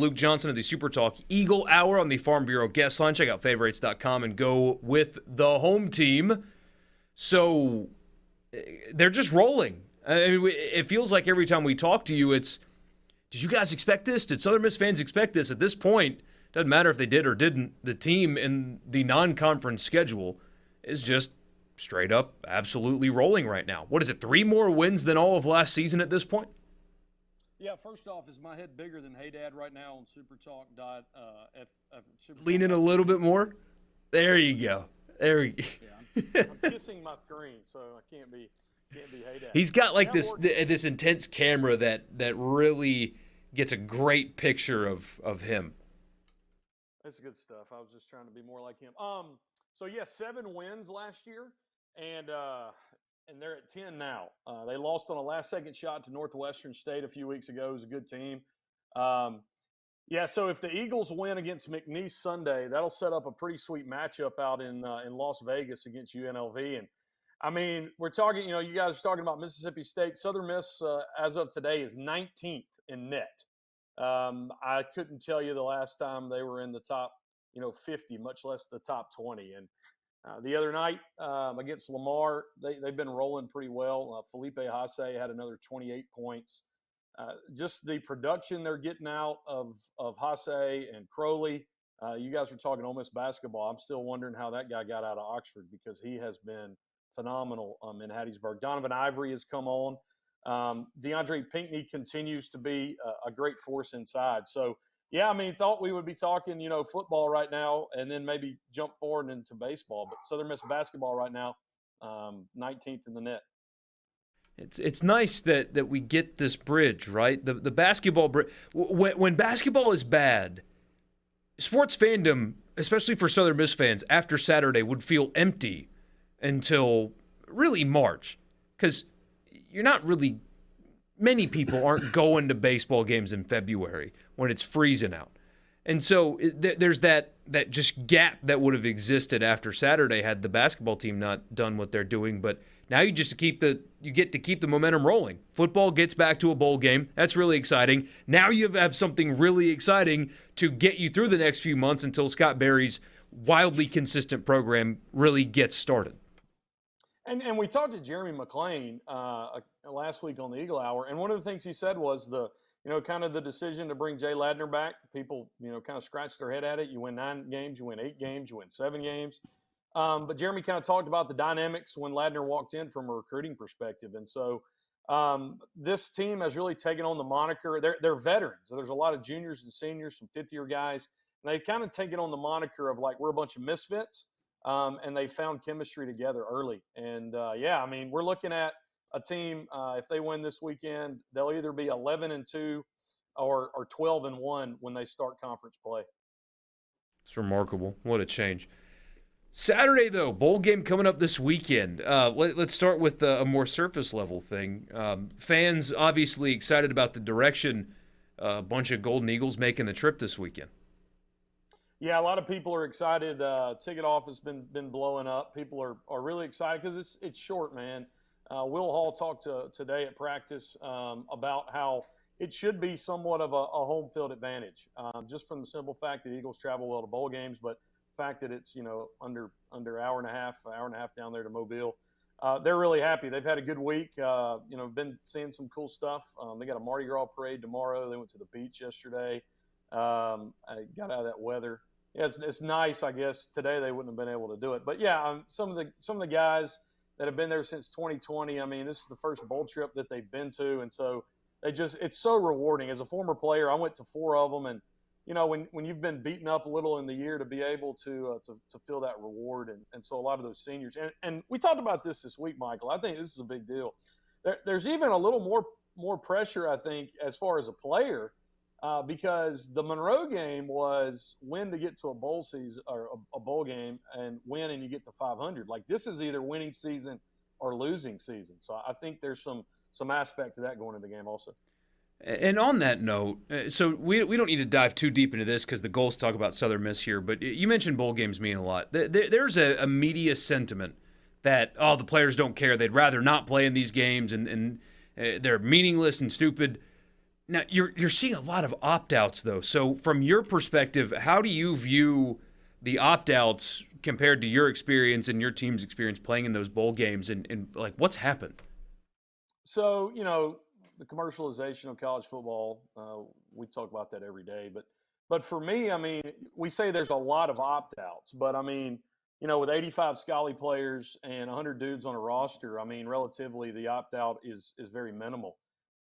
Luke Johnson of the SuperTalk Eagle Hour on the Farm Bureau guest line. Check out favorites.com and go with the home team. So they're just rolling. I mean, it feels like every time we talk to you, it's, did you guys expect this? Did Southern Miss fans expect this? At this point, doesn't matter if they did or didn't. The team in the non-conference schedule is just straight up absolutely rolling right now. What is it, 3 more wins than all of last season at this point? Yeah, first off, is my head bigger than Hey Dad right now on SuperTalk? Lean in a little bit more. There you go. There you go. Yeah, I'm kissing my screen, so I can't be Hey Dad. He's got like this intense camera that really gets a great picture of him. That's good stuff. I was just trying to be more like him. So yeah, 7 wins last year, and they're at 10 now. They lost on a last-second shot to Northwestern State a few weeks ago. It was a good team. Yeah, so if the Eagles win against McNeese Sunday, that'll set up a pretty sweet matchup out in Las Vegas against UNLV. And I mean, we're talking, you guys are talking about Mississippi State. Southern Miss, as of today, is 19th in net. I couldn't tell you the last time they were in the top, 50, much less the top 20. And the other night against Lamar, they've been rolling pretty well. Felipe Haase had another 28 points. Just the production they're getting out of Haase and Crowley. You guys were talking Ole Miss basketball. I'm still wondering how that guy got out of Oxford because he has been phenomenal in Hattiesburg. Donovan Ivory has come on. DeAndre Pinckney continues to be a great force inside. So, yeah, I mean, thought we would be talking, football right now and then maybe jump forward into baseball. But Southern Miss basketball right now, 19th in the net. It's nice that we get this bridge, right? The basketball bridge. When basketball is bad, sports fandom, especially for Southern Miss fans, after Saturday would feel empty until really March because you're not really – many people aren't going to baseball games in February when it's freezing out. And so there's that just gap that would have existed after Saturday had the basketball team not done what they're doing. But now you get to keep the momentum rolling. Football gets back to a bowl game. That's really exciting. Now you have something really exciting to get you through the next few months until Scott Berry's wildly consistent program really gets started. And we talked to Jeremy McClain last week on the Eagle Hour, and one of the things he said was kind of the decision to bring Jay Ladner back. People, kind of scratched their head at it. You win 9 games, you win 8 games, you win 7 games. But Jeremy kind of talked about the dynamics when Ladner walked in from a recruiting perspective. And so this team has really taken on the moniker. They're veterans. So there's a lot of juniors and seniors, some fifth-year guys. And they've kind of taken on the moniker of like, we're a bunch of misfits. And they found chemistry together early. And, I mean, we're looking at a team, if they win this weekend, they'll either be 11-2 or 12-1 when they start conference play. It's remarkable. What a change. Saturday, though, bowl game coming up this weekend. Let's start with a more surface-level thing. Fans obviously excited about the direction a bunch of Golden Eagles making the trip this weekend. Yeah, a lot of people are excited. Ticket office has been blowing up. People are really excited because it's short, man. Will Hall talked today at practice about how it should be somewhat of a home field advantage, just from the simple fact that Eagles travel well to bowl games, but the fact that it's under hour and a half down there to Mobile. They're really happy. They've had a good week. Been seeing some cool stuff. They got a Mardi Gras parade tomorrow. They went to the beach yesterday. I got out of that weather. Yeah, it's nice. I guess today they wouldn't have been able to do it, but yeah, some of the guys that have been there since 2020. I mean, this is the first bowl trip that they've been to, and so it's so rewarding. As a former player, I went to 4 of them, and when you've been beaten up a little in the year, to be able to feel that reward, and so a lot of those seniors, and we talked about this week, Michael. I think this is a big deal. There's even a little more pressure, I think, as far as a player. Because the Monroe game was win to get to a bowl season or a bowl game and win and you get to 500. Like this is either winning season or losing season. So I think there's some aspect to that going into the game also. And on that note, so we don't need to dive too deep into this because the goals talk about Southern Miss here, but you mentioned bowl games mean a lot. There's a media sentiment that, the players don't care. They'd rather not play in these games and they're meaningless and stupid. Now you're seeing a lot of opt-outs though. So from your perspective, how do you view the opt-outs compared to your experience and your team's experience playing in those bowl games and like what's happened? So, the commercialization of college football, we talk about that every day. But for me, I mean, we say there's a lot of opt outs, but I mean, with 85 Scully players and 100 dudes on a roster, I mean, relatively the opt out is very minimal.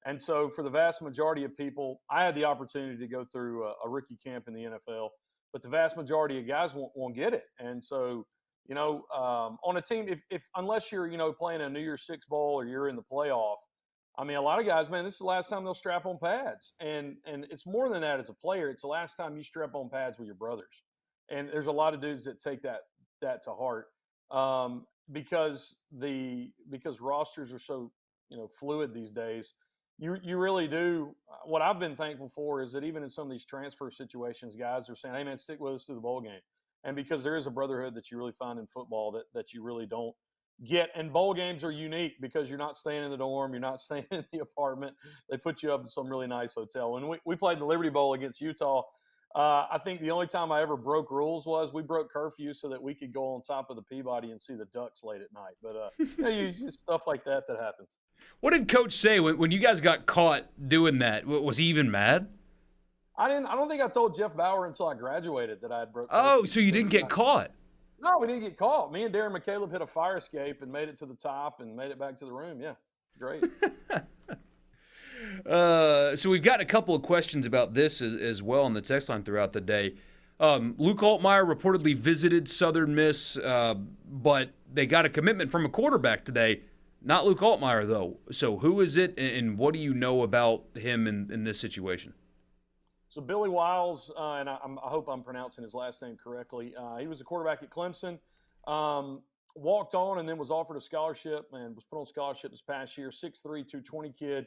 And so, for the vast majority of people, I had the opportunity to go through a rookie camp in the NFL, but the vast majority of guys won't get it. And so, on a team, if unless you're playing a New Year's Six bowl or you're in the playoff, I mean, a lot of guys, man, this is the last time they'll strap on pads, and it's more than that as a player. It's the last time you strap on pads with your brothers, and there's a lot of dudes that take that to heart because rosters are so fluid these days. You really do. What I've been thankful for is that even in some of these transfer situations, guys are saying, "Hey, man, stick with us through the bowl game," and because there is a brotherhood that you really find in football that you really don't get. And bowl games are unique because you're not staying in the dorm, you're not staying in the apartment. They put you up in some really nice hotel. When we played the Liberty Bowl against Utah, I think the only time I ever broke rules was we broke curfew so that we could go on top of the Peabody and see the Ducks late at night. But just stuff like that happens. What did Coach say when you guys got caught doing that? Was he even mad? I don't think I told Jeff Bauer until I graduated that I had broke. Oh, so you didn't get caught? No, we didn't get caught. Me and Darren McCaleb hit a fire escape and made it to the top and made it back to the room. Yeah, great. So we've got a couple of questions about this as well on the text line throughout the day. Luke Altmaier reportedly visited Southern Miss, but they got a commitment from a quarterback today. Not Luke Altmaier, though. So who is it, and what do you know about him in this situation? So Billy Wiles, and I hope I'm pronouncing his last name correctly, he was a quarterback at Clemson, walked on and then was offered a scholarship and was put on scholarship this past year, 6'3", 220 kid.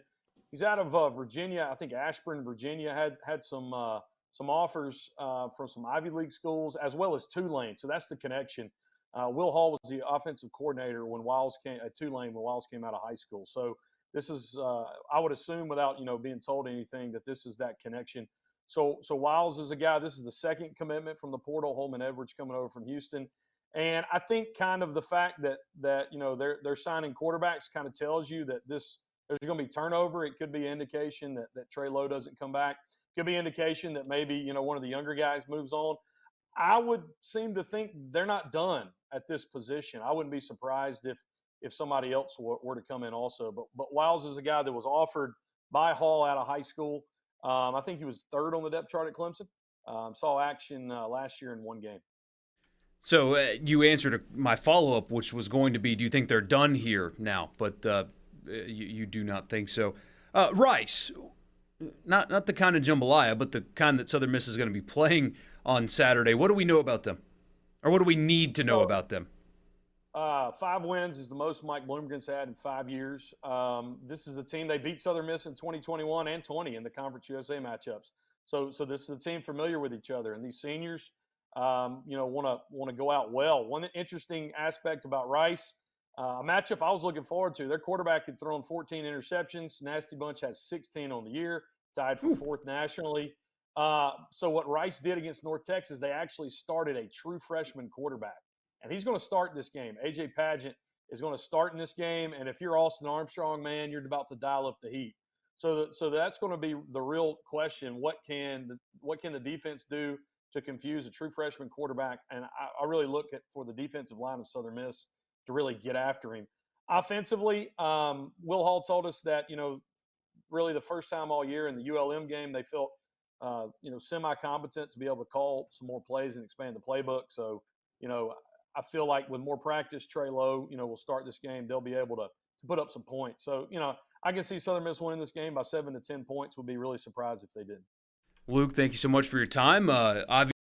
He's out of Virginia. I think Ashburn, Virginia, had some offers from some Ivy League schools as well as Tulane. So that's the connection. Will Hall was the offensive coordinator when Wiles came at Tulane when Wiles came out of high school. So this is, I would assume, without being told anything, that this is that connection. So Wiles is a guy. This is the second commitment from the portal. Holman Edwards coming over from Houston, and I think kind of the fact that they're signing quarterbacks kind of tells you that there's going to be turnover. It could be an indication that Trey Lowe doesn't come back. Could be an indication that maybe one of the younger guys moves on. I would seem to think they're not done at this position. I wouldn't be surprised if somebody else were to come in also. But Wiles is a guy that was offered by Hall out of high school. I think he was third on the depth chart at Clemson. Saw action last year in one game. So you answered my follow-up, which was going to be, do you think they're done here now? But you do not think so. Rice, not the kind of jambalaya, but the kind that Southern Miss is going to be playing on Saturday. What do we know about them? Or what do we need to know about them? 5 wins is the most Mike Bloomgren's had in 5 years. This is a team, they beat Southern Miss in 2021 and 20 in the Conference USA matchups. So this is a team familiar with each other. And these seniors, want to go out well. One interesting aspect about Rice, a matchup I was looking forward to. Their quarterback had thrown 14 interceptions. Nasty Bunch has 16 on the year, tied for fourth nationally. So what Rice did against North Texas, they actually started a true freshman quarterback. And he's going to start this game. A.J. Pageant is going to start in this game. And if you're Austin Armstrong, man, you're about to dial up the heat. So that's going to be the real question. What can the defense do to confuse a true freshman quarterback? And I really look for the defensive line of Southern Miss to really get after him. Offensively, Will Hall told us that, really the first time all year in the ULM game, they felt, semi-competent to be able to call some more plays and expand the playbook. So, I feel like with more practice, Trey Lowe, will start this game. They'll be able to put up some points. So, I can see Southern Miss winning this game by 7 to 10 points. Would be really surprised if they didn't. Luke, thank you so much for your time. Obviously,